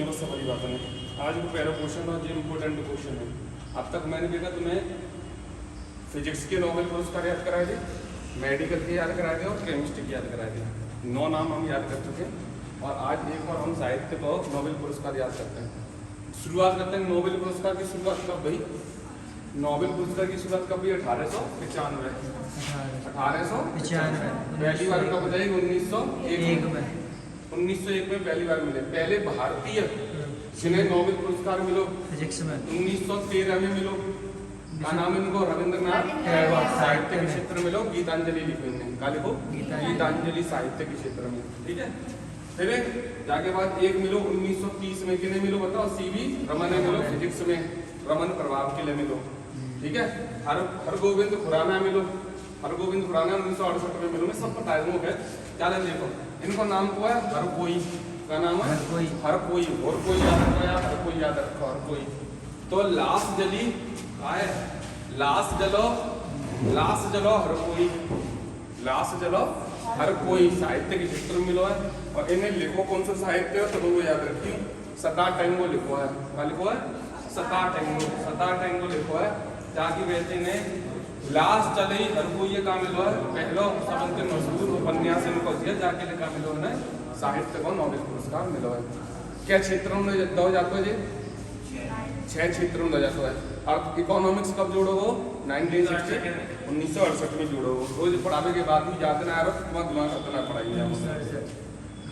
है बस सवारी बात नहीं। आज को पहला क्वेश्चन था जो इम्पोर्टेंट क्वेश्चन है। अब तक मैंने देखा तुम्हें फिजिक्स के नोबेल पुरस्कार याद कराए थे, मेडिकल के याद कराए थे और केमिस्ट्री के याद कराए थे। 9 नाम हम याद कर चुके हैं और आज एक बार हम साहित्य को नोबेल पुरस्कार याद करते हैं। शुरुआत करते हैं नोबेल पुरस्कार की शुरुआत कब हुई? नोबेल पुरस्कार की शुरुआत कब हुई? 1895। 1895 पहली बार कब बताइए? 1901 में। 1901 में पहली बार मिले। पहले भारतीय जिन्हें नोबेल पुरस्कार मिलो फिजिक्स में 1913 में मिलो। क्या नाम इनको? रविंद्रनाथ टैगोर। साहित्य के क्षेत्र में मिलो, गीतांजलि लिखी इन्होंने। क्या लिखो? गीतांजलि साहित्य के क्षेत्र में। ठीक है, फिर जाके बाद एक मिलो 1930 में। किन्हें मिलो बताओ? सीवी रमन ने मिलो फिजिक्स में, रमन प्रभाव के लिए मिलो। ठीक है, हरगोविंद खुराना मिलो। हरगोविंद खुराना 1968 में मिलो। में सब पता है मुझे। क्या देखो इनको नाम को है हर कोई। का नाम है हर कोई। और कोई याद रखो यार, हर कोई याद रखो, हर कोई। तो लाश जली है, लाश जलो, लाश जलो हर कोई, लाश जलो हर कोई साहित्य के क्षेत्र में मिलो है। और इन्हें लिखो कौन सा साहित्य है तो वो याद रखिए। सता टैंगो लिखो है। क्या लिखो है? सता टैंगो। सता टैंगो लिखो है ताकि वैसे ने लाश चली हर कोई ये काम मिलो है। पहलो सबसे मशहूर उपन्यास इनको दिया जाके लिखा मिलो है साहित्य को नोबेल पुरस्कार मिलो है। क्या क्षेत्रों में दो जाते हैं? 6 क्षेत्रों में जाता है। और इकोनॉमिक्स कब जोड़ो हो? 1968 में जोड़ो हो। रोज पढ़ावे के बाद भी याद ना आ रहा तुम्हारा दिमाग अपना पढ़ाई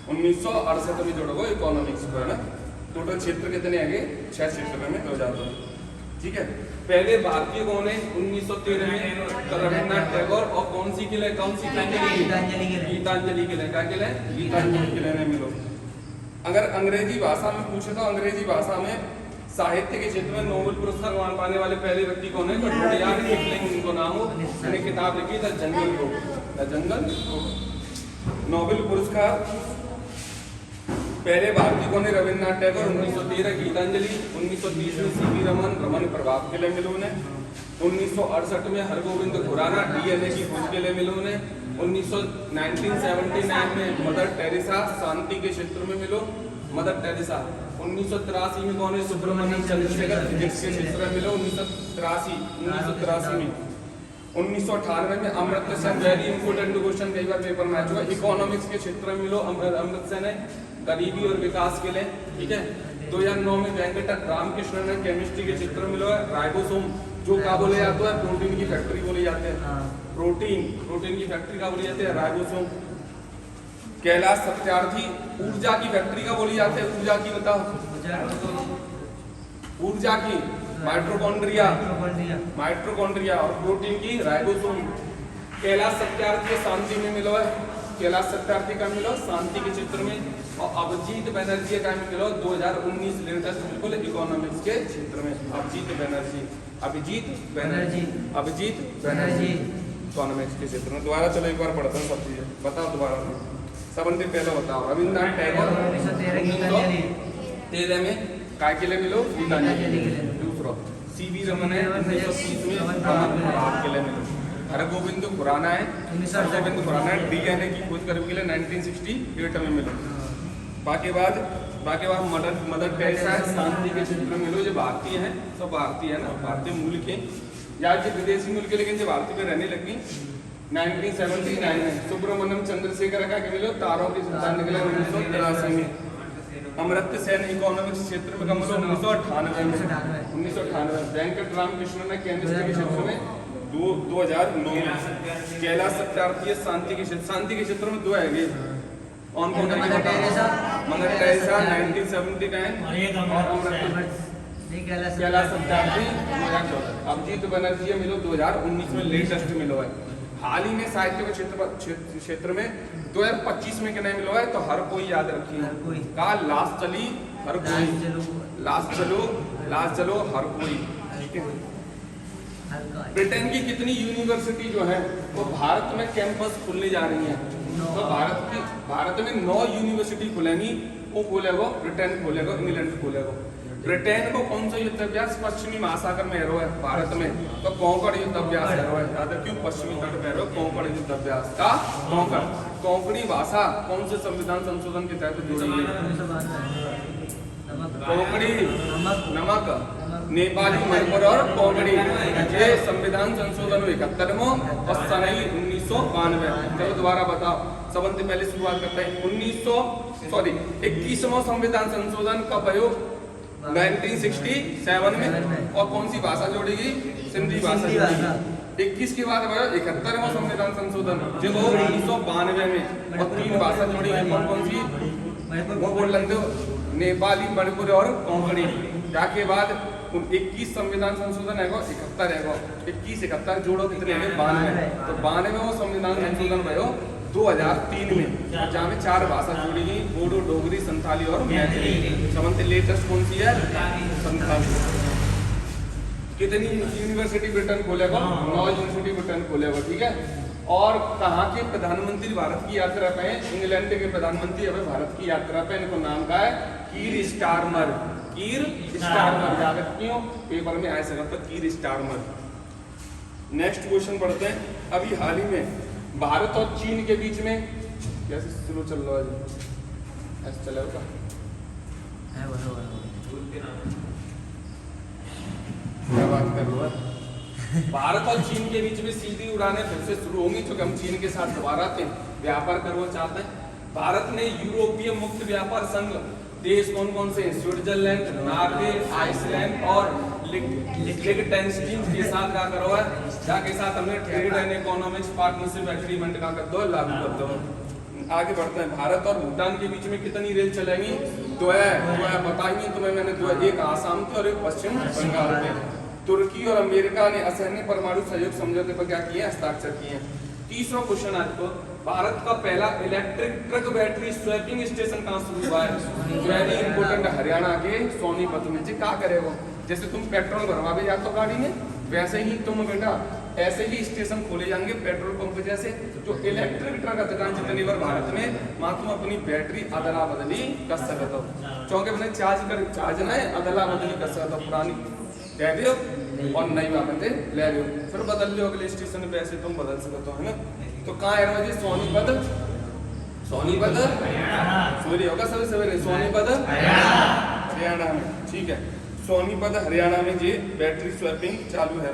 1968 में जोड़ो हो इकोनॉमिक्स को, है ना। टोटल क्षेत्र कितने आगे? 6 क्षेत्र में हो जाते हैं। ठीक है, पहले भारतीय कौन है? 1913 में रविंद्रनाथ टैगोर। और कौन सी के लिए? कौन सी गीतांजलि के लिए। गीतांजलि के लिए क्या के लिए? गीतांजलि के लिए मिलो। अगर अंग्रेजी भाषा में पूछे तो अंग्रेजी भाषा में साहित्य के क्षेत्र में नोबेल पुरस्कार पाने वाले पहले व्यक्ति कौन है? रुडयार्ड किपलिंग उनको नाम हो। मैंने किताब लिखी the jungle book. The jungle book. Nobel पुरस्कार पहले भारतीय कौन है? रविंद्रनाथ टैगोर 1913। गीतांजलि 1930 में सीवी रमन, रमन प्रभाव के लिए मिलो ने। 1968 में हरगोविंद खुराना डीएनए की खोज के लिए मिलो ने। 1979 में मदर टेरेसा शांति के क्षेत्र में मिलो। मदर टेरेसा 1983 में कौन है? सुब्रमण्यम चंद्रशेखर फिजिक्स के क्षेत्र में मिलो। 1983 में 1998 में Amartya Sen. Very important question कई बार पेपर में आ चुका है। इकोनॉमिक्स के क्षेत्र में मिलो अमर्त्य सेन है गरीबी और विकास के लिए। ठीक है, 2009 में वेंकट रामकृष्णन ने केमिस्ट्री के क्षेत्र में मिलो है। राइबोसोम जो क्या बोले जाता है? प्रोटीन की फैक्ट्री बोली जाते हैं। प्रोटीन की फैक्ट्री का बोली जाती है राइबोसोम। कैलाश सत्यार्थी ऊर्जा की फैक्ट्री का बोली जाती है। ऊर्जा की बताओ? ऊर्जा की माइटोकॉन्ड्रिया। माइटोकॉन्ड्रिया। और प्रोटीन की राइबोसोम। कैलाश सत्यार्थी शांति में मिलो है। कैलाश सत्यार्थी का मिलो शांति के क्षेत्र में। और अभिजीत बनर्जी का मिलो 2019 लेटेस्ट बिल्कुल इकोनॉमिक्स के क्षेत्र में। अभिजीत बनर्जी। अभिजीत बनर्जी। अभिजीत बनर्जी इकोनॉमिक्स के क्षेत्र में। दोबारा चलो एक बार पढ़ता हूँ सब चीजें। बताओ दोबारा सबंधित पहले बताओ। रविंद्रनाथ टैगोर 1913 में काय के लिए मिलो? गीतांजलि। दूसरा सीवी रमन है 1930 में रमन प्रभाव के लिए मिलो। हरगोविंद खुराना है हरगोविंद खुराना डीएनए की खोज करने के लिए 1968 में मिलो। बाकी बाद मदर टेरेसा है शांति के क्षेत्र में मिलो। जो भारतीय है सब भारतीय है ना, भारतीय मूल के या जो विदेशी मूल के, लेकिन जो भारतीय में रहने लगी 1979 में। सुब्रमण्यम चंद्रशेखर का मिलो तारों के सिद्धांत निकला 1983 में। अमर्त्य सेन इकोनॉमिक्स क्षेत्र में मिलो 1998 में। 1998 वेंकट रामकृष्णन ने केमिस्ट्री के क्षेत्र में 2009 में। कैलाश सत्यार्थी शांति के क्षेत्र में 2 है। कौन कौन है? मदर टेरेसा 1979 और अमर्त्य कैलाश सत्यार्थी 2014। अभिजीत बनर्जी मिलो 2019 में लेटेस्ट मिलो है। हाल ही में साहित्य के क्षेत्र में 2025 में क्या मिलो है? तो हर कोई याद रखिए। का लाश चली हर कोई, लाश चलो हर कोई। ठीक है, ब्रिटेन की कितनी यूनिवर्सिटी जो है वो भारत में कैंपस खुलने जा रही है। तो भारत में 9 यूनिवर्सिटी खुलेंगी। वो खोलेगा ब्रिटेन, खोलेगा इंग्लैंड, खोलेगा। ब्रिटेन को कौन सा युद्ध अभ्यास पश्चिमी महासागर में है भारत में? तो कोंकण युद्ध अभ्यास है। क्यों पश्चिमी तट पे है? कोंकण युद्ध अभ्यास का कोंकणी भाषा कौन से संविधान संशोधन के तहत जोड़ी गई? कोंकणी, नमक, नेपाली, मणिपुर और कोंकणी। ये संविधान संशोधन 71वां और सन 1992। चलो दोबारा बताओ, सबसे पहले शुरुआत करते हैं। 21वां संविधान संशोधन कब भयो? 1967 में। और कौन सी भाषा जोड़ेगी? सिंधी भाषा जोड़ेगी। 21 के बाद भयो 71वां संविधान संशोधन जो 1992 में, और 3 भाषा जोड़ेगी। कौन कौन सी? वो बोल लेते हो, नेपाली, मणिपुरी और कोंकणी। जाके बाद 21 संविधान संशोधन है 71 है 21 71 जोड़ो कितने हैं? 92। तो 92 वो संविधान संशोधन भयो 2003 में, जहाँ में 4 भाषा जोड़ी गई, बोडो, डोगरी, संथाली और मैथिली। सबसे लेटेस्ट कौन सी है? संथाली। कितनी यूनिवर्सिटी ब्रिटेन खोलेगा? 9 यूनिवर्सिटी ब्रिटेन खोलेगा, ठीक है। और कहाँ के प्रधानमंत्री भारत की यात्रा पे? इंग्लैंड के प्रधानमंत्री अभी भारत की यात्रा पे। इनको नाम का है कीर स्टारमर। कीर स्टारमर याद रखियो, पेपर में आए सकता कीर स्टारमर। नेक्स्ट क्वेश्चन पढ़ते हैं। अभी हाल ही में भारत और चीन के बीच में कैसे स्लो चल रहा है? ऐसे चलेगा क्या बात कर रहा है? भारत और चीन के बीच में सीधी उड़ानें फिर से शुरू होंगी, क्योंकि हम चीन के साथ दोबारा व्यापार करना चाहते हैं। भारत ने यूरोपीय मुक्त व्यापार संघ देश कौन कौन से? स्विट्जरलैंड, नॉर्वे, आइसलैंड और लिechtenstein के साथ क्या करो है? जाके साथ हमने trade and economics partnership agreement का कर दो, लागू कर दो। आगे बढ़ते हैं। भारत और भूटान के बीच में कितनी रेल चलेगी? 2 है बताइए तुम्हें मैंने। 2 है, एक आसाम की और एक पश्चिम बंगाल में। तुर्की और अमेरिका ने असैन्य परमाणु सहयोग समझौते पर क्या किए? हस्ताक्षर किए। तीसरा क्वेश्चन आज को, भारत का पहला electric truck battery swapping station कहाँ शुरू हुआ है? वेरी इंपोर्टेंट, हरियाणा के सोनीपत में। जी क्या करेगा? जैसे तुम पेट्रोल भरवा भी जाते हो गाड़ी में, वैसे ही तुम बेटा ऐसे ही स्टेशन खोले जाएंगे पेट्रोल पंप जैसे, जो इलेक्ट्रिक ट्रक अधिकांश जितनी बार भारत में मां तुम अपनी बैटरी अदला बदली कर सकते हो। चौके अपने चार्ज ना है, अदला बदली कर सकते हो। पुरानी कह रहे हो और नई वापस ले रहे हो, फिर बदल लो अगले स्टेशन पे, ऐसे तुम बदल सकते हो, है ना। तो कहाँ है जी? सोनीपत सूर्य होगा सबसे सवेरे। सोनीपत हरियाणा में, ठीक है। सोनीपत हरियाणा में जी बैटरी स्वैपिंग चालू है।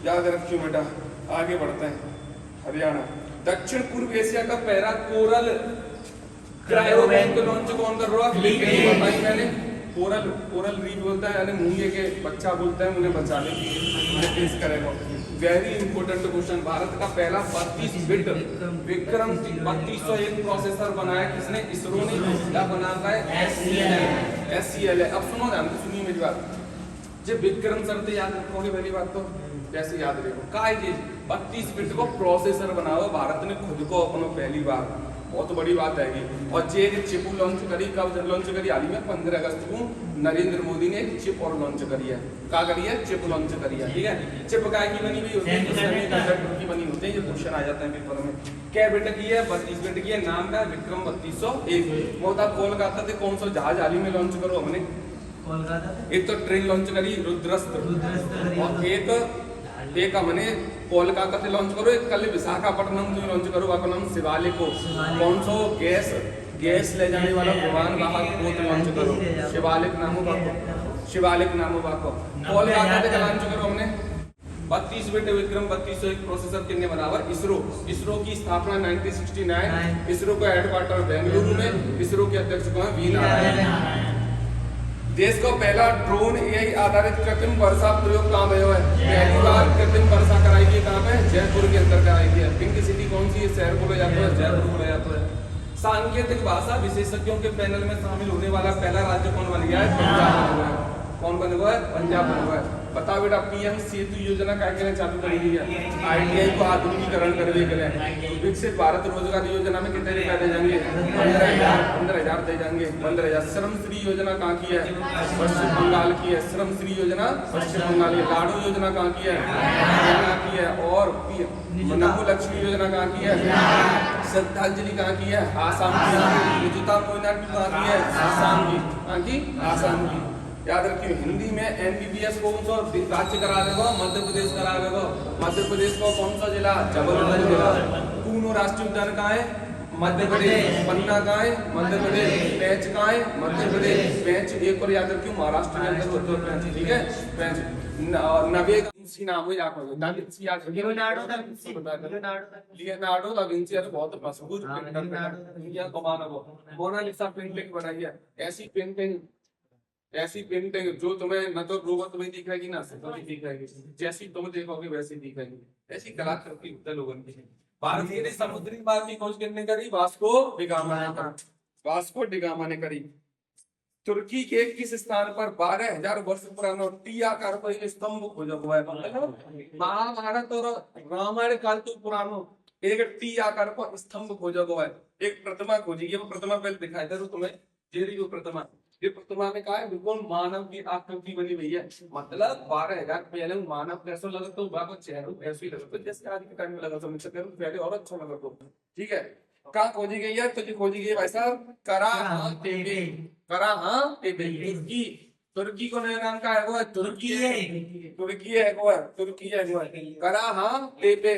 याद रखियो बेटा। आगे बढ़ते हैं। हरियाणा दक्षिण पूर्व एशिया का पहला कोरल क्रायो बैंक लॉन्च कौन कर रहा है? बताई मैंने। कोरल रीफ बोलता है, यानी मूंगे के बच्चा बोलता है, उन्हें बचा ले, उन्हें पेश करेगा। Very important question. भारत का पहला 32 बिट विक्रम 3201 प्रोसेसर बनाया किसने? इसरो ने। क्या बनाता है? SCL है। अब सुनो ध्यान से, सुनिए मेरी बात। जब विक्रम शब्द याद रखोगे पहली बात तो कैसे याद रखो? का 32 बिट को प्रोसेसर बनाओ भारत ने खुद को अपनो पहली बार, बहुत बड़ी बात है। और जे चिप लॉन्च करी, कब लॉन्च करी? हाल ही में 15 अगस्त को नरेंद्र मोदी ने एक चिप और लॉन्च करी है। क्या करी है? चिप लॉन्च करी है, ठीक है। चिप काय की बनी हुई होती है? की बनी होती है। ये क्वेश्चन आ जाता है पेपर में। क्या बिट की है? 32 बिट की है। नाम का विक्रम 3201। वो था कोलकाता से कौन सा जहाज हाल ही में लॉन्च करो हमने? एक तो ट्रेन लॉन्च करी रुद्रस्त्र, और एक हमने कोलकाता से लॉन्च करो, एक कल विशाखापट्टनम से लॉन्च करो, आपका नाम शिवालिक। कौन सा? गैस ले जाने वाला विमान वाहक पोत लॉन्च करो, शिवालिक नामो बाको। कोलकाता से लॉन्च करो हमने 32 बिट विक्रम 3201 प्रोसेसर कितने बराबर? इसरो की स्थापना 1969। इसरो का हेडक्वार्टर बेंगलुरु में। इसरो के अध्यक्ष कौन है? वी नारायण। देश का पहला ड्रोन AI आधारित कृत्रिम वर्षा प्रयोग कहाँ हुआ है? पहली बार कृत्रिम वर्षा कराई गई कहाँ पे? जयपुर के अंदर कराई गई है। पिंक सिटी कौन सी शहर बोला जाता है? जयपुर बोला जाता है। सांकेतिक भाषा विशेषज्ञों के पैनल में शामिल होने वाला पहला राज्य कौन बन गया है? पंजाब बन गया है। कौन बन गया है? पंजाब बन गया है। बताओ बेटा, PM सेतु योजना क्या के लिए चालू करी गई है? ITI को आधुनिकीकरण करने के लिए। विकसित भारत रोजगार योजना में कितने रुपए दे जाएंगे? 15,000 दे जाएंगे। 15,000। श्रम श्री योजना कहाँ की है? पश्चिम बंगाल की है। श्रम श्री योजना पश्चिम बंगाल की। लाडो योजना कहाँ की है? हरियाणा की है। और नमो लक्ष्मी योजना कहाँ की है? श्रद्धांजलि कहाँ की है? आसाम की। विजुता मोइना कहाँ की है? आसाम की। कहाँ की? आसाम की। याद रखिए। हिंदी में MBBS कौन सा राज्य करा देगा? मध्य प्रदेश करा देगा। मध्य प्रदेश का कौन सा जिला? जबलपुर जिला। पूनो राष्ट्रीय उद्यान कहाँ है? मध्य प्रदेश। पन्ना कहाँ है? मध्य प्रदेश। पेंच कहाँ है? मध्य प्रदेश। पेंच एक और याद रखियो महाराष्ट्र के अंदर होता है पेंच, ठीक है। पेंच नवे का विंसी नाम है, याद रखो दा विंसी, याद रखियो। लियोनार्डो दा विंसी यार बहुत मशहूर पेंटर है, या कमाल है वो। मोनालिसा पेंटिंग बनाई है। ऐसी पेंटिंग जो तुम्हें न तो रोबोट तुम्हें दिखाएगी ना तो नहीं दिखाएगी, जैसी तुम देखोगे वैसी दिखाएगी। ऐसी कलाकृति होता है लोगों की। भारतीय ने समुद्री मार्ग की खोज किसने करी? वास्को डी गामा ने करी। तुर्की के किस स्थान पर 12,000 वर्ष पुराना टी आकार का एक स्तंभ खोजा हुआ है? मतलब महाभारत और रामायण काल तो पुरानो एक टी आकार का स्तंभ खोजा हुआ है। एक प्रतिमा खोजी गई, वो प्रतिमा पहले दिखाई दे तुम्हें। वो प्रतिमा, ये प्रतिमा में कहा है बिल्कुल मानव की आकृति बनी हुई है। मतलब 12,000 पहले मानव कैसा लगा तो बाबा चेहरा ऐसे ही लगा, जैसे आज के टाइम में लगा समझ सकते हो, पहले और अच्छा लगा तो, ठीक है। कहाँ खोजी गई है? तो ये खोजी गई भाई साहब कराहा तेपे। तुर्की को नया नाम का है वो तुर्की है वो कराहा तेपे।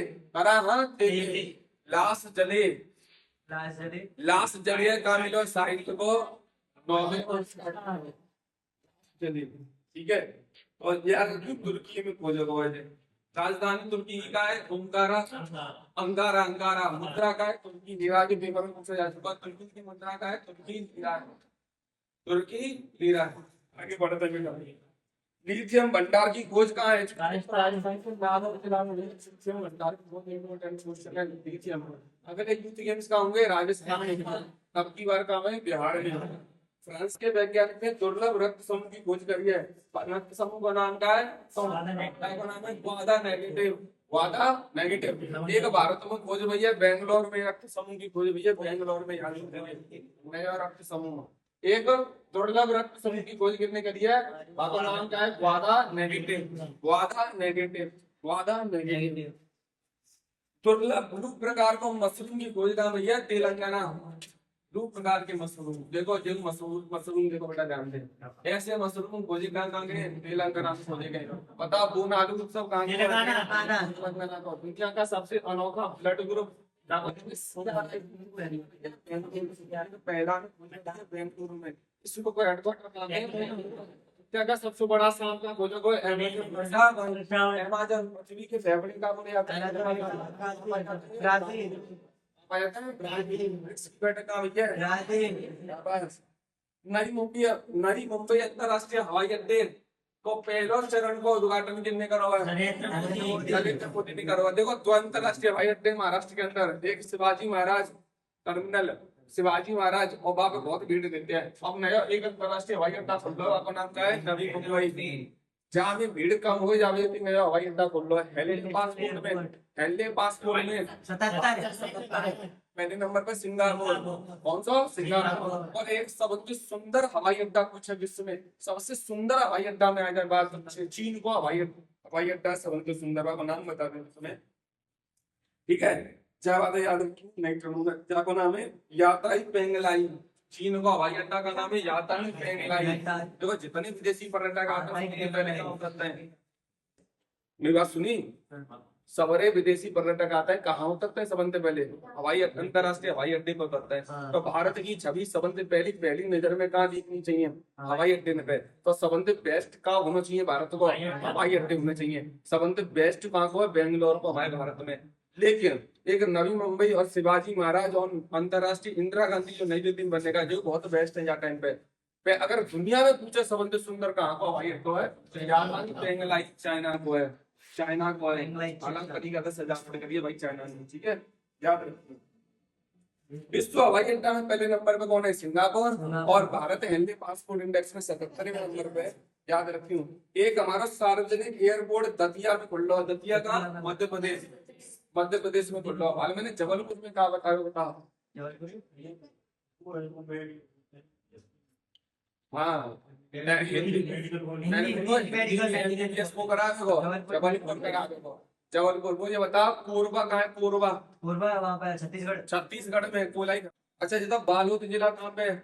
लाश जले का मिलो साहित्य को चलिए, ठीक है। और यार तुर्की में खोजा हुआ है। राजधानी तुर्की का है अंकारा। मुद्रा का है तुर्की लीरा, के पेपर में पूछा जा चुका। तुर्की की मुद्रा का है तुर्की लीरा। आगे बढ़ते हैं। लिथियम भंडार की खोज कहाँ है? लिथियम। अगर एक यूथ गेम्स का होंगे राजस्थान में, अब की बार काम है बिहार में। फ्रांस के वैज्ञानिक ने दुर्लभ रक्त समूह की खोज करी है। रक्त समूह का नाम क्या है? वादा नेगेटिव। एक भारत में खोज भैया बेंगलोर में रक्त समूह की खोज भैया बेंगलोर में नया रक्त समूह। एक दुर्लभ रक्त समूह की खोज किसने करी है? का नाम क्या है? वादा नेगेटिव। दुर्लभ दो प्रकार को मशरूम की खोज का भैया तेलंगाना। 2 प्रकार के मशरूम देखो, जो मशरूम देखो बेटा ध्यान दे। ऐसे मशरूम खोजे कहाँ गए? तेलंगाना में खोजे गए। बताओ बोन आलू उत्सव कहाँ गए? दुनिया का सबसे अनोखा ब्लड ग्रुप पहला बेंगलुरु में। इसको कोई हेडक्वार्टर का सबसे बड़ा सांप का खोजो को अमेज़न पृथ्वी के फैब्रिक का बोले जाता है। नई मुंबई अंतरराष्ट्रीय हवाई अड्डे को पहले चरण को उद्घाटन किसने करवा है? नरेंद्र मोदी ने करवा। देखो 2 अंतरराष्ट्रीय हवाई अड्डे महाराष्ट्र के अंदर, एक शिवाजी महाराज टर्मिनल और वहां पे बहुत भीड़ देते हैं। अब नया एक अंतरराष्ट्रीय हवाई अड्डा खुल रहा है, आपका नाम क्या है? नवी मुंबई। जहाँ में भीड़ कम हो जावे नया हवाई अड्डा खुल रहा है। हेले पासपोर्ट में 77 पहले नंबर पर सिंगापुर। कौन सा? सिंगापुर। और एक सबसे सुंदर हवाई अड्डा कुछ है विश्व में, सबसे सुंदर हवाई अड्डा में हैदराबाद चीन को हवाई अड्डा सबसे सुंदर का नाम बता दें तुम्हें, ठीक है। क्या बात है? याद नहीं करूंगा। क्या को नाम है? याताई पेंगलाई। चीन का हवाई अड्डा का नाम है याताई पेंगलाई। देखो जितने विदेशी पर्यटक आते हैं पहले क्या उतरते हैं? मेरी बात सुनी? सवरे विदेशी पर्यटक आता है कहाँ उतरते हैं? सबसे पहले अंतरराष्ट्रीय हवाई अड्डे पर उतरते हैं। तो भारत की छवि सबसे पहली नजर में कहाँ दिखनी चाहिए? हवाई अड्डे पे। तो सबसे बेस्ट कहाँ होना चाहिए? भारत को हवाई अड्डे होने चाहिए। सबसे बेस्ट कहाँ को है? बेंगलोर को हमारे भारत में। लेकिन एक नवी मुंबई और शिवाजी महाराज और अंतरराष्ट्रीय इंदिरा गांधी जो नई दिल्ली बनने का जो बहुत बेस्ट है यहाँ टाइम पे अगर दुनिया में पूछे सबसे सुंदर कहाँ को हवाई अड्डा है? चाइना को है। अलग तरीका से सजावट करिए भाई चाइना में, ठीक है, याद रखिए। विश्व हवाई अड्डा में पहले नंबर पे कौन है? सिंगापुर। और भारत हेल्दी पासपोर्ट इंडेक्स में 77वें नंबर पे, याद रखियो। एक हमारा सार्वजनिक एयरपोर्ट दतिया में खुल रहा है। दतिया का मध्य प्रदेश में खुल रहा है। हाल मैंने जबलपुर में कहा बता हाँ जबलपुर। मुझे बता कोरबा कहाँ है? कोरबा वहाँ पे छत्तीसगढ़ में कोलाई। अच्छा जितना बालोद जिला कहाँ पे?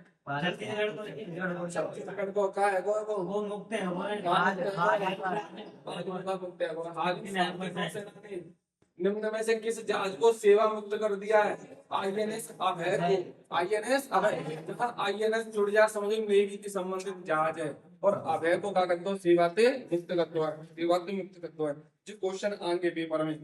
छत्तीसगढ़ को कहाँ है? निम्न में से किस जहाज को सेवा मुक्त कर दिया है? आईएनएस अभय को। आईएनएस अभय, जहाँ आईएनएस जुड़ जा समझो नेवी की संबंधित जहाज है, और अभय को क्या कर दो? सेवा से मुक्त कर दो है, सेवा से मुक्त कर दो है। जो क्वेश्चन आएंगे पेपर में,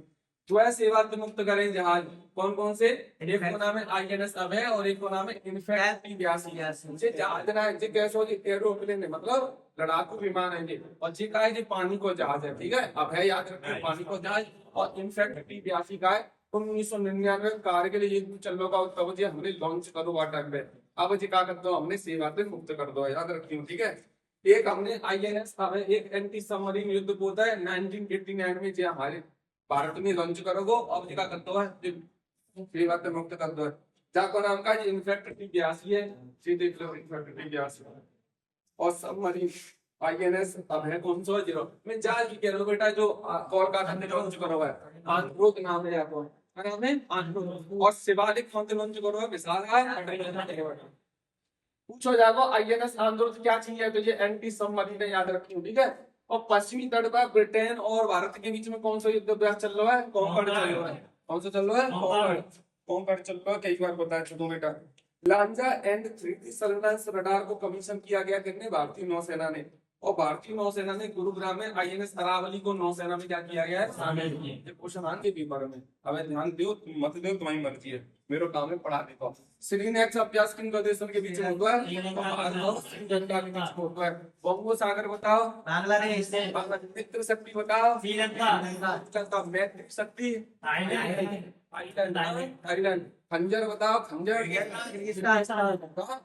जो है सेवा से मुक्त करें जहाज कौन कौन से? एक को नाम है आईएनएस अभय और एक को नाम है इनफैक्ट T-82। जे जहाज ना है, जे कैसो जी एरोप्लेन है, मतलब लड़ाकू विमान है जी, और जी का है जी पानी को जहाज है, ठीक है। अभय याद रखिए पानी को जहाज, और इनफैक्ट T-82 का है 1999 कारगिल युद्ध चल रहा होगा तब जी हमने लॉन्च करो वाटर पे, अब जी क्या कर दो? हमने सेवा से मुक्त कर दो, याद रखियो, ठीक है। एक हमने आईएनएस अभय, एक एंटी सबमरीन युद्ध पोत है 1989 में जी हमारे भारत में लॉन्च करोगे, अब जी क्या कर दो है? सेवा से मुक्त कर दो है। जाको नाम का इनफैक्ट T-82 है, जी देख लो इनफैक्ट T-82। और सबमरीन आईएनएस अभय कौन सा? 0 मैं जहाज की कह रहा हूँ बेटा, जो कोलकाता में लॉन्च करो है, आंध्रोक नाम है आपको, नाम है आंध्रोक। और शिवालिक कौन से लॉन्च करो है? विशाल। पूछो जाको आईएनएस आंध्रोक क्या चाहिए? तो ये एंटी सबमरीन है, याद रखियो, ठीक है। और पश्चिमी तट पर ब्रिटेन और भारत के बीच में कौन सा युद्ध अभ्यास चल रहा है? कॉन्कॉर्ड चल रहा है। कौन सा चल रहा है? कॉन्कॉर्ड। कॉन्कॉर्ड चल रहा है, कई बार बताया चलो बेटा। Lanja and 3D surveillance radar को कमीशन किया गया किसने? भारतीय नौसेना ने। और भारतीय नौसेना ने गुरुग्राम में आईएनएस अरावली को नौसेना में क्या किया गया है? शामिल किया। ये क्वेश्चन आएंगे पेपर में, हमें ध्यान दो मत दो, तुम्हारी मर्जी है, मेरा काम है पढ़ा देता हूँ। श्रीनेक्स अभ्यास किन देशों के बीच में होता है? श्रीलंका के बीच में होता है। बंगो सागर बताओ? बांग्लादेश। मित्र शक्ति बताओ? श्रीलंका। मैत्री शक्ति? थाईलैंड। थाईलैंड। खंजर बताओ? खंजर?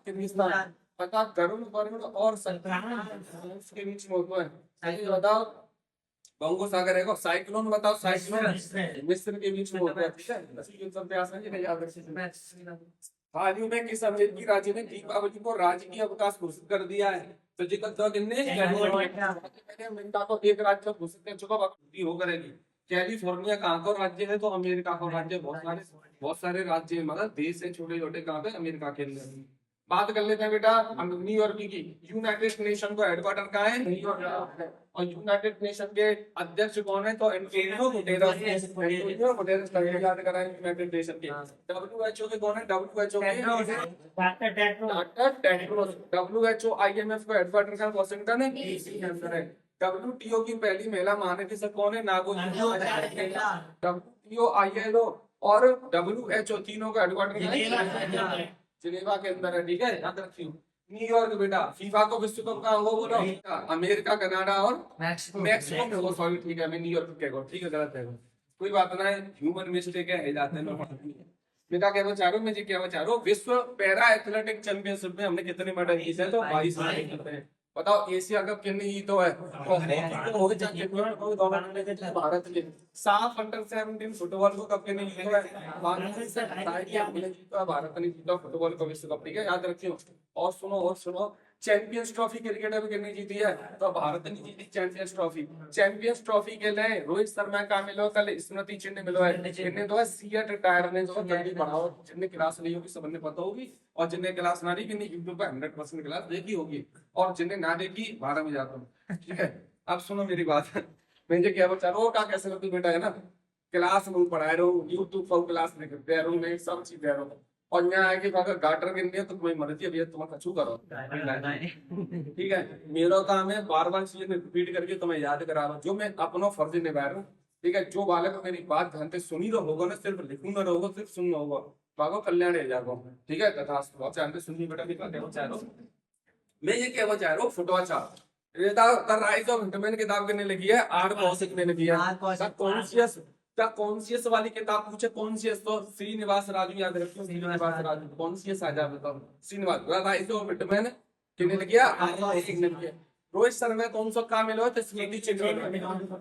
किर्गिस्तान। पता गरुड़ वरुण और के बीच में होता है, सही बताओ? बंगो सागर है। साइक्लोन बताओ? साइक्लोन मिस्र के बीच में होता है, ठीक है। सब अभ्यास है जी, याद रखिए। हाल ही में किस अमेरिकी राज्य ने दीपावली को राजकीय अवकाश घोषित कर दिया है? तो जी कल किन्ने अमेरिका को एक राज्य घोषित कर चुका, हो करेगी। कैलिफोर्निया कहाँ का राज्य है? तो अमेरिका का राज्य। बहुत सारे राज्य है, मतलब देश है छोटे छोटे, कहाँ पे? अमेरिका के अंदर। बात कर लेते हैं बेटा न्यूयॉर्क की। यूनाइटेड नेशन को हेडक्वार्टर कहाँ है? न्यूयॉर्क। और यूनाइटेड नेशन के अध्यक्ष कौन है? तो एंटोनियो गुटेरेस। एंटोनियो गुटेरेस याद कराएं यूनाइटेड नेशन के। WHO के कौन है? WHO के डॉक्टर टेड्रोस। WHO IMF को हेडक्वार्टर का वाशिंगटन है, DC के अंदर है। WTO की पहली महिला महानिदेशक कौन है? नागोजी। WTO ILO और WHO तीनों का हेडक्वार्टर जिनेवा के अंदर है, ठीक है, याद रखियो। न्यूयॉर्क बेटा। फीफा को विश्व कप कहाँ होगा बोलो? अमेरिका, कनाडा और मैक्सिको में होगा। सॉरी, ठीक है, मैं न्यूयॉर्क कह रहा हूँ, ठीक है, गलत है, कोई बात ना है, ह्यूमन मिस्टेक है, जाते हैं। बेटा क्या बचा रहा हूँ मैं जी, क्या बचा रहा हूँ? विश्व पैरा एथलेटिक चैंपियनशिप में हमने कितने मेडल जीते हैं? तो 22 मेडल जीते हैं। बताओ एशिया कप कितने जीतो है? भारत के। साफ अंडर 17 फुटबॉल को कप कितने जीतो है? भारत ने जीता फुटबॉल को विश्व कप, ठीक है, याद रखियो। और सुनो चैंपियंस ट्रॉफी क्रिकेट में कितनी जीती है? तो भारत ने जीती चैंपियंस ट्रॉफी। चैंपियंस ट्रॉफी के लिए रोहित शर्मा का मिलो, कल स्मृति चिन्ह मिलो है। कितने तो है? सीएट टायर ने जो जल्दी बढ़ाओ, जिनने क्लास ली होगी सबने पता होगी, और जिनने क्लास ना ली कि नहीं यूट्यूब पर 100% क्लास देखी होगी, और जिनने ना देखी 12 में जाता हूँ, ठीक है। अब सुनो मेरी बात, मैं क्या बचा रहा हूँ, क्या कैसे करती बेटा है ना, क्लास में पढ़ा रहा हूँ, यूट्यूब पर क्लास दे रहा हूँ, मैं सब चीज दे रहा हूँ, और यहाँ आके अगर गाटर गिर गया तो कोई मदद है भैया, तुम्हारा कछू करो, ठीक है। मेरा काम है बार बार चीजें रिपीट करके तुम्हें याद करा रहा हूँ, जो मैं अपना फर्ज निभा रहा हूँ, ठीक है। जो बालक मेरी बात ध्यान से सुनी तो होगा ना, सिर्फ लिखूंगा ना होगा, सिर्फ सुनना होगा, बागो कल्याण रह जाएगा, ठीक है। तथा ध्यान से सुनिए बेटा, मैं ये क्या चाह रहा हूँ, फुटबॉल चाह राइज ऑफ हिटमैन किताब करने लगी है, आर कौशिक ने लगी है। कॉन्शियस वाली किताब पूछे कॉन्शियस, तो श्रीनिवास राजू याद रखियो, श्रीनिवास राजू कॉन्शियस आ जाए, बताओ श्रीनिवास राइज ऑफ हिटमैन कितने लगी है? आर कौशिक ने लगी है। रोहित शर्मा कौन सा काम मिला है? स्मृति चिन्ह।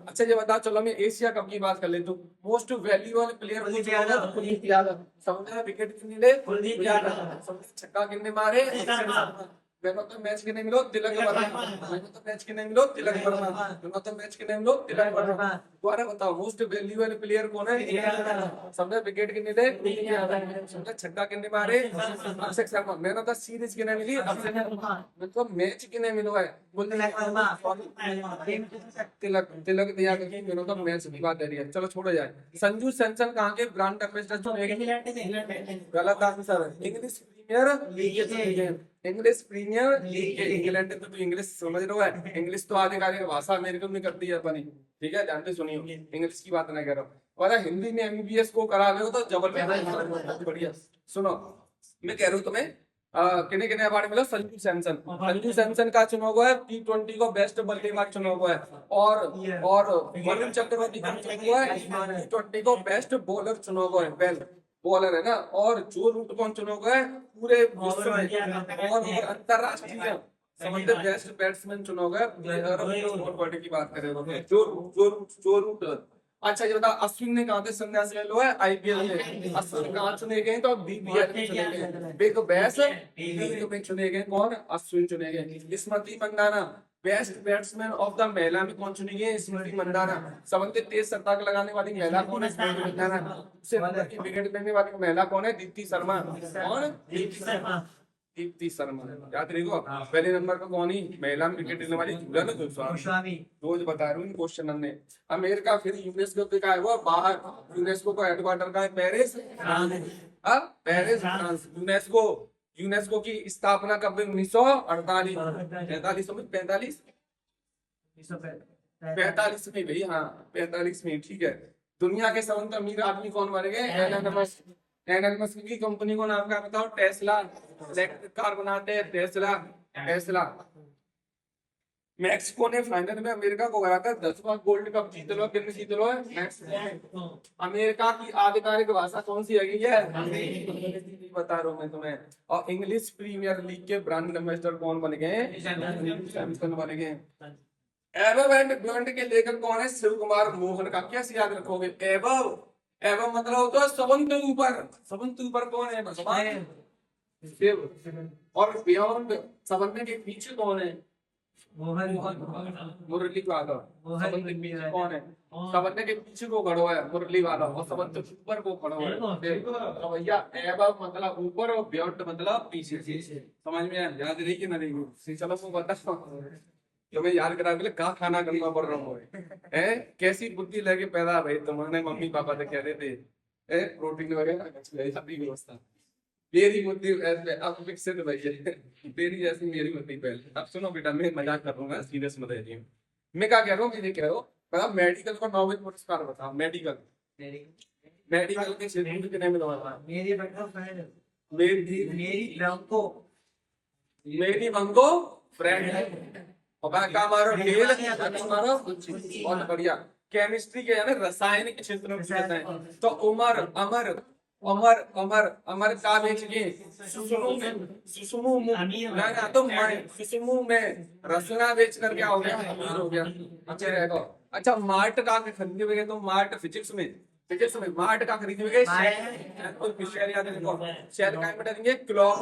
अच्छा ये बता, चलो मैं एशिया कप की बात कर लेता हूँ। Most valuable player Kuldeep Yadav, समझे? विकेट कितनी ले? कुलदीप यादव। छक्का कितने मारे? मैन ऑफ द मैच किन्हें मिलो? Tilak Varma. Man of the match किन्हें मिलो? Tilak Varma. Man of the match किन्हें मिलो? तिलक वर्मा। दोबारा बताओ, मोस्ट वैल्यूएबल प्लेयर कौन है? समझे? विकेट किन्ने दे? समझे? छक्का किन्ने मारे? Abhishek Sharma. Man of the series किन्हें मिली? अभिषेक शर्मा। मतलब मैच किन्हें मिलो है? तिलक तिलक दिया क्योंकि मैन ऑफ द मैच की बात है। चलो छोड़ो जाए। संजू सैमसन कहाँ के ब्रांड एम्बेसडर चुने? गलत answer. English Premier League. English Premier League. England में तो इंग्लिश समझ रहे हो है। इंग्लिश तो आधिकारिक भाषा अमेरिकन में करती है अपनी, ठीक है, जानते सुनियो, इंग्लिश की बात नहीं कर रहा हूँ। और हिंदी में एमबीबीएस को करा ले तो जबरदस्त बढ़िया। सुनो, मैं कह रहा हूँ तुम्हें किन्ने किन्ने अवार्ड मिला? संजू सैमसन। संजू सैमसन का चुना हुआ है T20 को बेस्ट बल्लेबाज चुना हुआ है। और वरुण चक्रवर्ती का चुना हुआ है T20 को बेस्ट बॉलर चुना हुआ है। वेल बॉलर है ना। और जो रूट कौन चुना हुआ है पूरे विश्व में और अंतरराष्ट्रीय समझते बेस्ट बैट्समैन चुना हुआ है। की बात करें जो रूट। अच्छा ये बता, अश्विन ने कहा था संन्यास ले लो है आईपीएल में। अश्विन कहाँ चुने गए? तो बीपीएल में चुने गए। बिग बैश लीग में चुने गए। कौन? अश्विन चुने गए। Smriti Mandhana best batsman of the महिला में कौन चुनी गई? स्मृति मंदाना। सबसे तेज शतक लगाने वाली महिला कौन है? स्मृति मंदाना। उससे नंबर की विकेट लेने वाली महिला कौन है? दीप्ति शर्मा। कौन? दीप्ति शर्मा। दीप्ति शर्मा याद रखो। पहले नंबर पर कौन ही महिला में विकेट लेने वाली? झूलन गोस्वामी। रोज बता रहा हूँ क्वेश्चन हमने। अमेरिका फिर यूनेस्को पे का है वो बाहर। यूनेस्को का हेडक्वार्टर का है Paris, Paris France. UNESCO UNESCO की स्थापना कब? 1948 45 45 में भाई। हाँ 45 में, ठीक है। दुनिया के सबसे अमीर आदमी कौन बन गए? Elon Musk. एलन मस्क की कंपनी को नाम क्या बताओ? टेस्ला। इलेक्ट्रिक कार बनाते हैं टेस्ला। मैक्सिको ने फाइनल में अमेरिका को हराकर 10वां गोल्ड कप जीत लो। कितने जीत लो है? मैक्सिको। अमेरिका की आधिकारिक भाषा कौन सी है? बता रहा हूँ मैं तुम्हें। और इंग्लिश प्रीमियर लीग के ब्रांड एम्बेसडर कौन बन गए? सैमसन बन गए। एबव एंड बियॉन्ड के लेखक कौन है? शिव कुमार मोहन का। कैसे याद रखोगे? एबव एबव मतलब होता है सबंत ऊपर। सबंत ऊपर कौन है? भगवान शिव। और बियॉन्ड सबंत के पीछे कौन है? मुरली वाला। सबंत के पीछे कौन है? सबंत के पीछे को खड़ा है मुरली वाला और सबंत ऊपर को खड़ा है। तो भैया एबव मतलब ऊपर और बियॉन्ड मतलब पीछे। समझ में याद रही कि नहीं? चलो वो बता तुम्हें याद करा के कहा खाना करना पड़ रहा है। कैसी बुद्धि लेके पैदा भाई तुम्हारे मम्मी पापा तो कह रहे थे प्रोटीन वगैरह व्यवस्था। मेरी बुद्धि अब विकसित भाई है। तेरी जैसी मेरी बुद्धि पहले। अब सुनो बेटा, मैं मजाक कर रहा हूँ, सीरियस मत रहिए। मैं क्या कह रहा हूँ? मैं कह रहा हूँ मतलब मेडिकल को नोबेल पुरस्कार बताओ। मेडिकल के क्षेत्र में कितने मिला? मेरी बंको फ्रेंड और का मारो ढेल मारो। बहुत बढ़िया। केमिस्ट्री के यानी रासायनिक क्षेत्र में कहते हैं। तो उमर अमर अमर अमर अमर का बेच के सुषुमु ना तो सुषुमु में रसना बेच कर क्या हो गया? अमीर हो गया। अच्छा रहेगा। अच्छा मार्ट का खरीदने गए तो मार्ट फिजिक्स में मार्ट का खरीदने गए शेयर याद रखो। शेयर का बेटा देंगे क्लॉक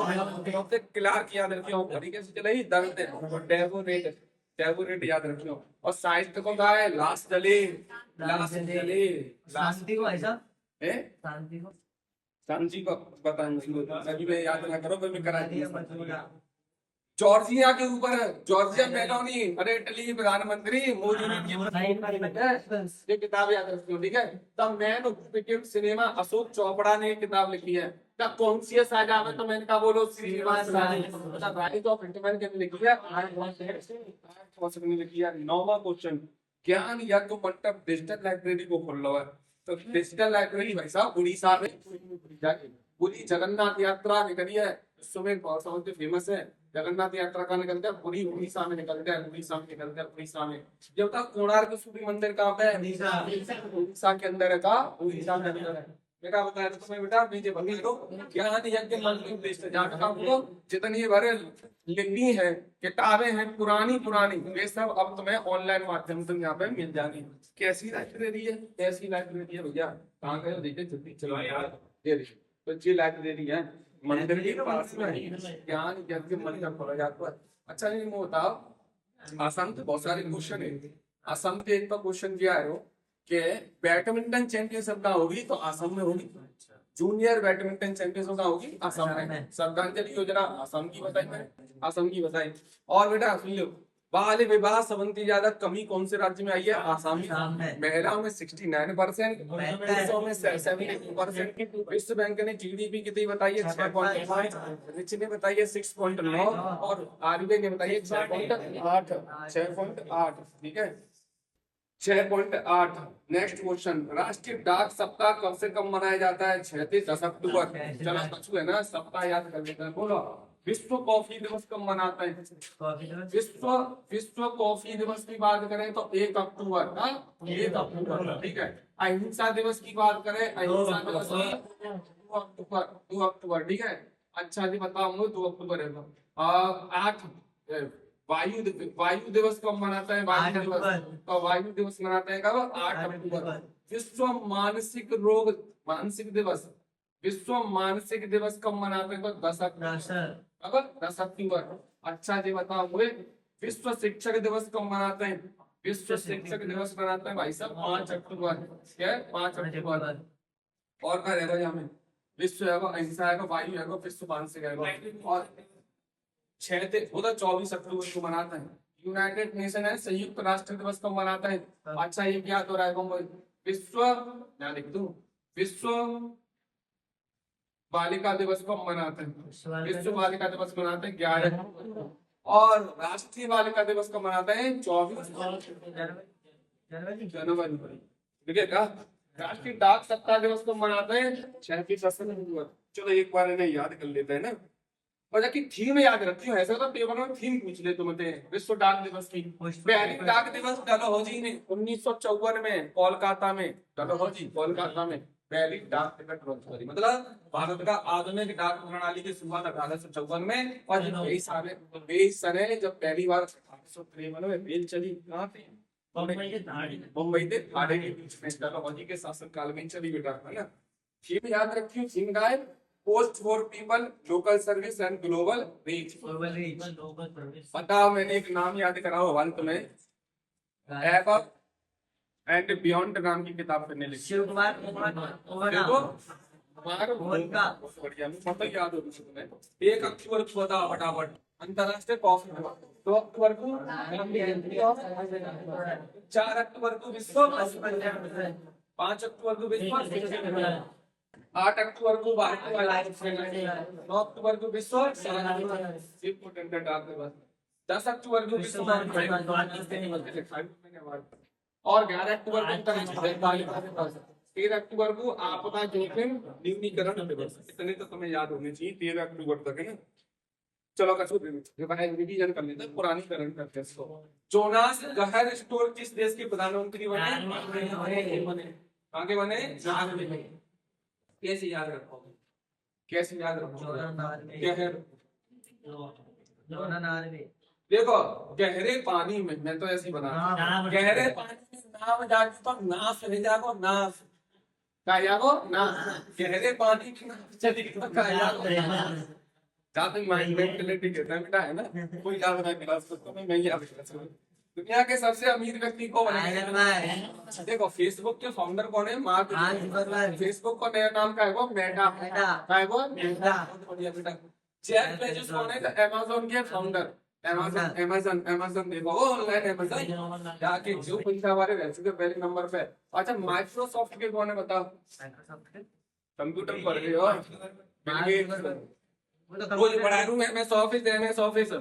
से क्लार्क याद रखियो। तरीके से चले ही दर्द टैबूरेट याद रखियो। और साहित्य को कहा है लास्ट जले शांति को ऐसा है। शांति को बताएंगे अभी मैं याद ना करो मैं करा दिया। जॉर्जिया के ऊपर जॉर्जिया मेलोनी अरे इटली प्रधानमंत्री मोदी ने ये किताब याद रखियो, ठीक है। The man who became cinema Ashok Chopra ने किताब लिखी है। द कॉन्शियस सागा में तो मैंने कहा बोलो श्रीनिवास राइट ऑफ इंटरमेन के लिखी है। लिखी है। 9वां क्वेश्चन, ज्ञान यज्ञ मंडप डिजिटल लाइब्रेरी को खोल लो है। तो डिजिटल लाइब्रेरी भाई साहब उड़ीसा में पूरी जगन्नाथ यात्रा निकली है। सुमेर बहुत फेमस है। जगन्नाथ यात्रा का निकलता है पूरी उड़ीसा में निकलता है। उड़ीसा में जब तक कोणार्क सूर्य मंदिर कहाँ पे है? उड़ीसा के अंदर है। का उड़ीसा के अंदर है। बेटा बताया तो तुम्हें बेटा नीचे बता दो ज्ञान यज्ञ मंडप जहाँ पे आपको जितनी बारे लिखी है किताबें हैं पुरानी वे सब अब तुम्हें ऑनलाइन माध्यम से यहाँ पे मिल जाएंगी। कैसी लाइब्रेरी है? भैया कहाँ गए? देखिए जल्दी चलो यार। ये देखिए तो ये लाइब्रेरी है। मंदिर के पास में ज्ञान यज्ञ मंदिर खोला जाता है। अच्छा ये मैं बताओ, आसाम के बहुत सारे क्वेश्चन है। आसाम के एक तो क्वेश्चन क्या है वो कि बैडमिंटन चैंपियनशिप कहाँ होगी, तो आसाम में होगी। जूनियर बैडमिंटन चैंपियनशिप कहाँ होगी, आसाम में। श्रद्धांजलि योजना आसाम की बताई मैंने, आसाम की बताई। और बेटा सुन लो, बाल विवाह संबंधी ज्यादा कमी कौन से राज्य में आई है, आसाम में। महिलाओं में 69%, पुरुषों में 72%। विश्व बैंक ने जीडीपी कितनी बताई है, 6.5। रिच ने बताई है 6.9 और आरबीआई ने बताई है 6.8। 6.8 ठीक है, 6.8। नेक्स्ट क्वेश्चन, राष्ट्रीय डाक सप्ताह कब से कब मनाया जाता है, 6 से 10 अक्टूबर। चलो बच्चों है ना, सप्ताह याद कर लेते हैं। बोलो, विश्व कॉफी दिवस कब मनाते हैं, विश्व कॉफी दिवस की बात करें तो 1 अक्टूबर। 1 अक्टूबर ठीक है। अहिंसा दिवस की बात करें, अहिंसा दिवस 2 अक्टूबर। 2 अक्टूबर ठीक है। अच्छा जी बताओ, 2 अक्टूबर है। 8 वायु दिवस कब मनाता है, वायु दिवस, तो वायु दिवस मनाते हैं कब, 8 अक्टूबर। विश्व मानसिक दिवस, विश्व मानसिक दिवस कब मनाते हैं, तो 10 अक्टूबर। अब 10 अक्टूबर। अच्छा जी बताओ मुझे, विश्व शिक्षक दिवस कब मनाते हैं, विश्व शिक्षक दिवस मनाते हैं भाई साहब 5 अक्टूबर। क्या है, 5 अक्टूबर। और क्या रहेगा यहाँ में, विश्व है, अहिंसा है, वायु है, विश्व मानसिक है। और 6 से 24 अक्टूबर को मनाता है। यूनाइटेड नेशन है, संयुक्त राष्ट्र दिवस कब मनाता है। अच्छा ये क्या हो रहा है, विश्व, मैं लिख दूं, विश्व बालिका दिवस कब मनाते हैं, विश्व बालिका दिवस मनाते हैं 11। और राष्ट्रीय बालिका दिवस कब मनाते हैं, 24 जनवरी। ठीक है। राष्ट्रीय डाक सप्ताह दिवस कब मनाते हैं, 6 से 10 अक्टूबर। चलो एक बार इन्हें याद कर लेते हैं ना, और जाके थीम याद रखती हूँ। ऐसा तो पेपर में थीम पूछ ले तुम, विश्व डाक दिवस की। पहली डाक दिवस डलहौजी ने 1954 में कोलकाता में, डलहौजी कोलकाता में पहली डाक टिकट लॉन्च करी। मतलब भारत का आधुनिक डाक प्रणाली की शुरुआत 1854 में। और यही सन है जब पहली बार 1853 में रेल चली। कहाँ थी, मुंबई से थाने के बीच में, डलहौजी के शासन काल में चली बेटा, है ना। थीम याद रखी हूँ, थीम का है post for people, local service and global reach. बताओ, मैंने एक नाम याद कराओ अंत में, एबव एंड बियॉन्ड नाम की किताब पढ़ने लिखी, शिव कुमार देखो बढ़िया, मतलब याद हो तुम्हें। 1 अक्टूबर को बताओ फटाफट, अंतरराष्ट्रीय कॉफी दिवस। 2 अक्टूबर को, 4 अक्टूबर को विश्व, 5 अक्टूबर को विश्व, 8 अक्टूबर को 9 अक्टूबर को विश्व, 10 अक्टूबर को विश्व, और 11 अक्टूबर को 13 अक्टूबर को आपदा जोखिम न्यूनीकरण दिवस। इतने तो तुम्हें याद होने चाहिए, 13 अक्टूबर तक है ना। चलो रिवीजन कर लेते हैं, पुरानी करण करते हैं इसको। जोनास गहर स्टोर किस देश के प्रधानमंत्री बने, आगे बने, कैसे याद रखोगे, कैसे याद रखोगे, गहर, देखो गहरे पानी में, मैं तो ऐसे ही बना, गहरे पानी में नाव जाके तो नाव ले जाओ, नाव का जाओ ना, गहरे पानी की नाव चली तो का जाओ। जाते माइंड मेंटलिटी कहता है बेटा, है ना। कोई याद ना क्लास तो मैं याद कर। दुनिया के सबसे अमीर व्यक्ति को बनाया, देखो फेसबुक के फाउंडर कौन है, मार्क जुकरबर्ग। फेसबुक का नया नाम क्या है, वो मेटा, क्या है वो, मेटा। बढ़िया बेटा। जेफ बेजोस कौन है, अमेज़न के फाउंडर। अमेज़न देखो ऑनलाइन अमेज़न जाके जो पैसा हमारे वैसे के पहले नंबर पे। अच्छा माइक्रोसॉफ्ट के कौन है बताओ, कंप्यूटर पढ़ रहे हो, बिल गेट्स। कोई बड़ा room MS office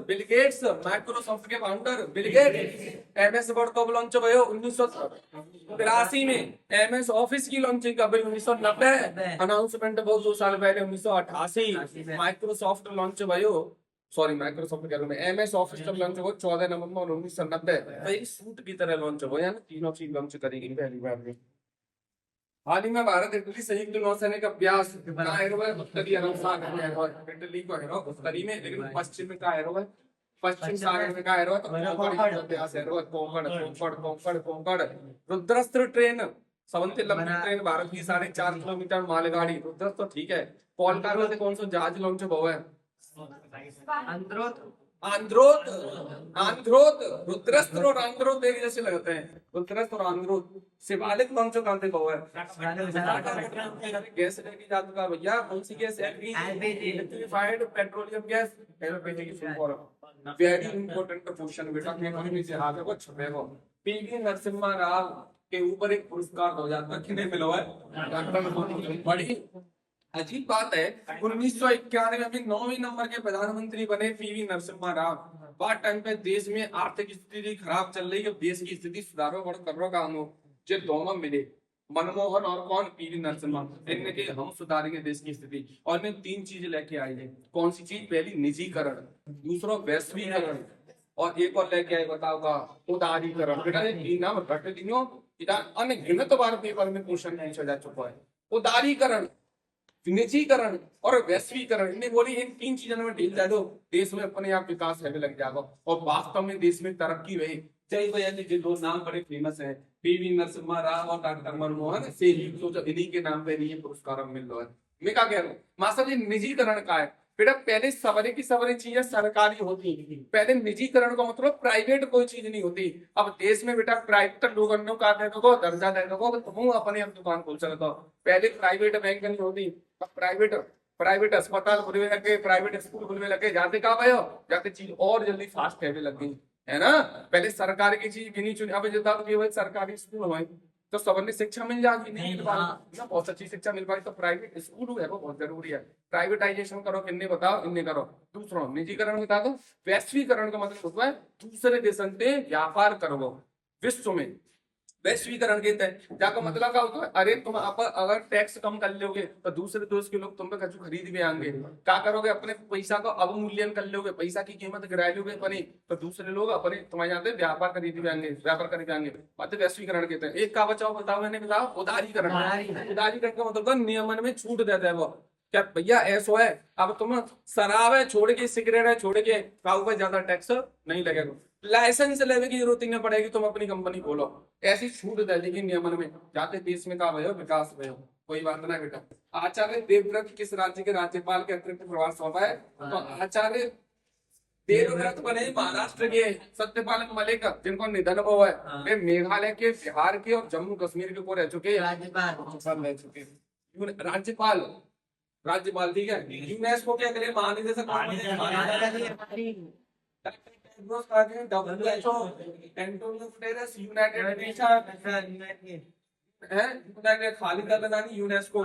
Bill Gates, Microsoft के founder Bill Gates. MS Word कब लॉन्च भयो, 1983 में। एमएस ऑफिस की लॉन्चिंग कब हुई, 1990। अनाउंसमेंट बहुत 2 साल पहले, 1988। माइक्रोसॉफ्ट लॉन्च भयो, सॉरी माइक्रोसॉफ्ट कह रहा हूं मैं, एमएस ऑफिस जब लॉन्च हुआ 14 नवंबर 1990। तो एक सूट की तरह लॉन्च हुआ, यानी तीनों चीज लॉन्च करेगी पहली बार में। हाल ही में भारत इटली संयुक्त नौसैनिक अभ्यास इटली को है उत्तरी में, लेकिन पश्चिम में का है, पश्चिम सागर में का है, तो अभ्यास है कोंकण। रुद्रस्त्र ट्रेन सबसे लंबी ट्रेन भारत की 4.5 किलोमीटर मालगाड़ी रुद्रस तो ठीक है। कोलकाता से कौन सा जहाज लॉन्च हुआ है? अंद्रोथ आंध्रोत आंध्रोत रुद्रस्थ और आंध्रोत एक जैसे लगते हैं। रुद्रस्थ और आंध्रोत शिवालिक लॉन्च कहाँ पे हुआ है? गैस लेके जाता था भैया, कौन सी gas? LPG liquefied petroleum gas, LPG की फुल। वेरी इंपॉर्टेंट क्वेश्चन बेटा, के इतिहास को छपेगा। पीवी नरसिम्हा राव के ऊपर एक पुरस्कार 2000 तक किन्हें मिला है? डॉक्टर। बड़ी अजीब बात है, 1991 में 9वें नंबर के प्रधानमंत्री बने पीवी नरसिम्हा राव। बात टाइम पे देश में आर्थिक स्थिति खराब चल रही है, देश की स्थिति सुधारो और करो काम हो, जो दोनों मिले मनमोहन और कौन? पीवी नरसिम्हा। इनने के हम सुधारेंगे देश की स्थिति, और इन्हें 3 चीज लेके आई है। कौन सी चीज? पहली निजीकरण, दूसरा वैश्वीकरण, और एक और लेके आए बताओगा उदारीकरण। बेटा ये 3 नाम रट दियो, इधर अनगिनत बार पेपर में क्वेश्चन पूछा जा चुका है। उदारीकरण, निजीकरण और वैश्वीकरण, इन्हें बोली इन 3 चीजों में ढील दे दो, देश में अपने आप विकास होने लग जाएगा। और वास्तव में देश में तरक्की हुई। जय भैया जी, जो 2 नाम बड़े फेमस हैं, पीवी नरसिम्हा राव और डॉक्टर मनमोहन से ही, तो इन्हीं के नाम पे नहीं पुरस्कार मिल रहा है। मैं क्या कह रहा हूँ मास्टर जी, निजीकरण का है बेटा। पहले सवरे की सवरे चीजें सरकारी होती, पहले निजीकरण का मतलब प्राइवेट कोई चीज नहीं होती। अब देश में बेटा प्राइवेट लोगों का दर्जा दे दो, तुम अपने अब दुकान खोल सकते हो। पहले प्राइवेट बैंक नहीं होती, अब प्राइवेट अस्पताल खुलने लगे, प्राइवेट स्कूल खुलने लगे, जाते कहाँ भयो, जाते चीज और जल्दी फास्ट कहने लग गई है ना। पहले सरकार की चीज गिनी चुनी, अब जब सरकारी स्कूल हुए तो सबने शिक्षा मिल जाती, नहीं मिल पा ना, बहुत अच्छी शिक्षा मिल पाई। तो प्राइवेट स्कूल है वो बहुत जरूरी है। प्राइवेटाइजेशन करो, किन्ने बताओ, इन्ने करो। दूसरा निजीकरण बता दो। वैश्वीकरण का मतलब होता है दूसरे देशों से व्यापार करो विश्व में, वैश्वीकरण के तहत जाकर मतलब क्या होता है, अरे तुम अगर टैक्स कम कर लोगे तो दूसरे देश के लोग तुम पे कछु खरीद भी आएंगे। क्या करोगे? अपने पैसा को अवमूल्यन कर लोगे, पैसा की कीमत गिरा लोगे अपनी, तो दूसरे लोग अपने तुम्हारे यहाँ पे व्यापार खरीद भी आएंगे, व्यापार खरीद आएंगे। मतलब वैश्वीकरण कहते हैं। एक का बचाओ बताओ, मैंने बताओ उदारीकरण। उदारीकरण का मतलब नियमन में छूट देता है वो। क्या भैया ऐसा है, अब तुम शराब है छोड़ के, सिगरेट है छोड़ के, काऊ पर ज्यादा टैक्स नहीं लगेगा, लाइसेंस लेने की जरूरत ही नहीं पड़ेगी, तुम अपनी कंपनी खोलो। ऐसी छूट दे देगी नियमन में, जाते देश में का भयो विकास भयो। कोई बात ना बेटा। आचार्य देवव्रत किस राज्य के राज्यपाल के अतिरिक्त प्रभार सौंपा है? तो आचार्य देवव्रत बने महाराष्ट्र के। सत्यपाल मलिक जिनको निधन हुआ है, वे मेघालय के, बिहार के और जम्मू कश्मीर के ऊपर रह चुके राज्यपाल। राज्यपाल ठीक है। यूनेस्को के अगले महानिदेशक खालिद अल-अदनानी यूनेस्को।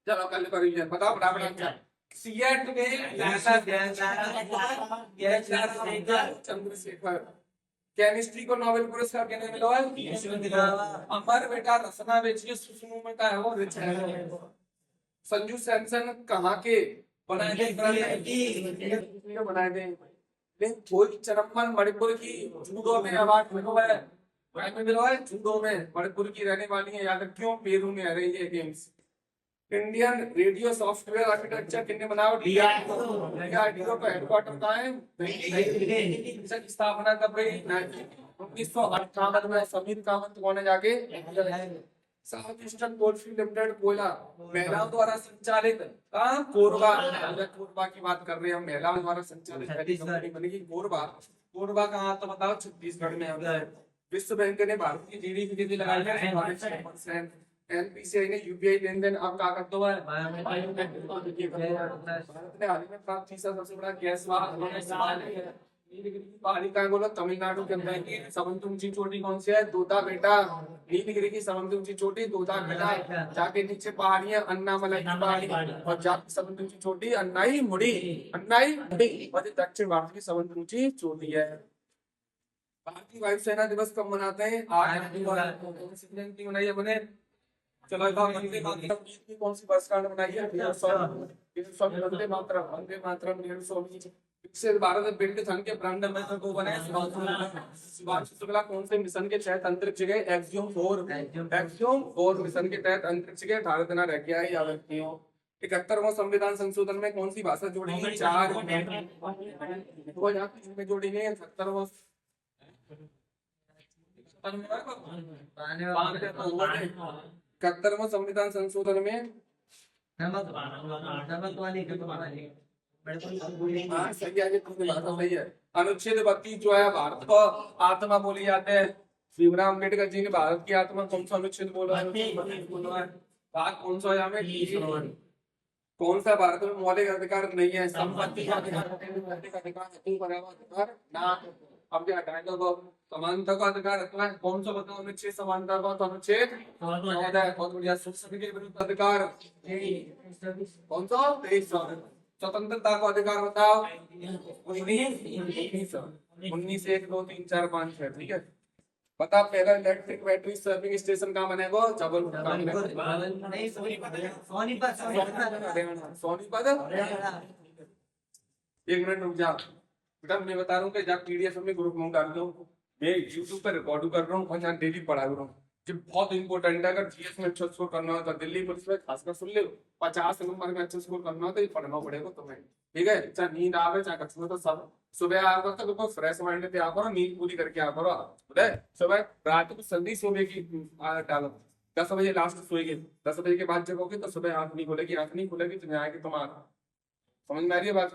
चलो कल करेंगे, बताओ बराबर। सिएट में चंद्रशेखर। केमिस्ट्री को नोबेल पुरस्कार किन्हें मिला है? अमर बेटा रसना बेचिए सुसुमु में का है वो रिच है। संजू सैमसन कहाँ के बनाए थे? थोड़ी चरम्मन मणिपुर की जूडो में अवार्ड मिला है। जूडो में मणिपुर की रहने वाली है, याद रखियो, पेरू में आ रही है games. Indian radio software architecture किन्ने बनाया? डीआरडीओ का हेडक्वार्टर कहाँ है? स्थापना कब हुई? 1958 में। समीर कामत कौन है जाके? साउथ ईस्टर्न कोलफील्ड लिमिटेड कोयला महिलाओं द्वारा संचालित कोरबा। कोरबा की बात कर रहे हैं हम, महिलाओं द्वारा संचालित पहली कंपनी बनेगी कोरबा। कोरबा कहाँ तो बताओ? छत्तीसगढ़ में है। विश्व बैंक ने भारत की जीडीपी की लगाई है 6%। एनपीसीआई ने यूपीआई लेन देन अब क्या करता हुआ है? भारत ने हाल ही में प्राप्त तीसरा सबसे बड़ा गैस पहाड़ी का बोलो तमिलनाडु के अंदर की सबसे ऊंची चोटी कौन सी है? दोदा बेटा। नीलगिरी की सबसे ऊंची चोटी दोदा बेटा। जाके नीचे पहाड़ियां अन्नामलाई की पहाड़ी, और जाके सबसे ऊंची चोटी अन्नाई मुड़ी। अन्नाई मुड़ी और दक्षिण भारत की सबसे ऊंची चोटी है। भारतीय वायुसेना दिवस कब मनाते हैं? 8 जयंती मनाई है बने। चलो वंदे मातरम गीत की कौन सी वर्षगांठ बनाई है? 150 वंदे मातरम 150। विकसित भारत बिल्ड संघ के प्रारंभ में को बने सुभाष शुक्ला कौन से मिशन के तहत अंतरिक्ष गए? एक्सियम 4 मिशन के तहत अंतरिक्ष गए। 18 दिन रह गया है, याद रखियो। 71वां संविधान संशोधन में कौन सी भाषा जोड़ी गई? 4 में जोड़ी गई। 70वां इकहत्तरवां संविधान संशोधन में हाँ सही है, ये तुमने बात तो सही है। अनुच्छेद 32 जो है भारत को आत्मा बोली जाते हैं। भीमराव अम्बेडकर जी ने भारत की आत्मा कौन सा अनुच्छेद बोला है? बोला है। बात कौन सा है यहाँ में? कौन सा भारत में मौलिक अधिकार नहीं है? संपत्ति का अधिकार, मौलिक अधिकार, अधिकार ना। अब क्या हटाएंगे वो समानता का अधिकार रखना है। कौन सा बताओ अनुच्छेद समानता का? तो अनुच्छेद 14 बहुत बढ़िया। शोषण के विरुद्ध अधिकार कौन सा? 23। स्वतंत्रता का अधिकार बताओ? 19। 19 1 2 3 4 5 6। ठीक है, पता पहला इलेक्ट्रिक बैटरी सर्विंग स्टेशन कहाँ बनेगा? जबलपुर। सोनीपत। एक मिनट रुक जा बेटा, मैं बता रहा हूँ कि जब पीडीएफ में ग्रुप में डाल दो, मैं यूट्यूब पर रिकॉर्ड कर रहा हूँ और यहाँ डेली पढ़ा रहा हूँ। जो बहुत इंपॉर्टेंट है, अगर जीएस में अच्छा स्कोर करना हो तो दिल्ली पुलिस में खासकर सुन ले, 50 नंबर में अच्छा स्कोर करना हो तो ये पढ़ना पड़ेगा तुम्हें। ठीक है, चाहे नींद आवे चाहे कुछ, तो सब सुबह आ करो तो बिल्कुल फ्रेश माइंड से आ करो, नींद पूरी करके आ करो। सुबह रात को जल्दी सोने की आदत डालो। 10 बजे लास्ट सोएगी, 10 बजे के बाद जगोगे तो सुबह आंख नहीं खुलेगी, आंख नहीं खुलेगी तो आएगी तुम्हारा। समझ में आ रही है बात?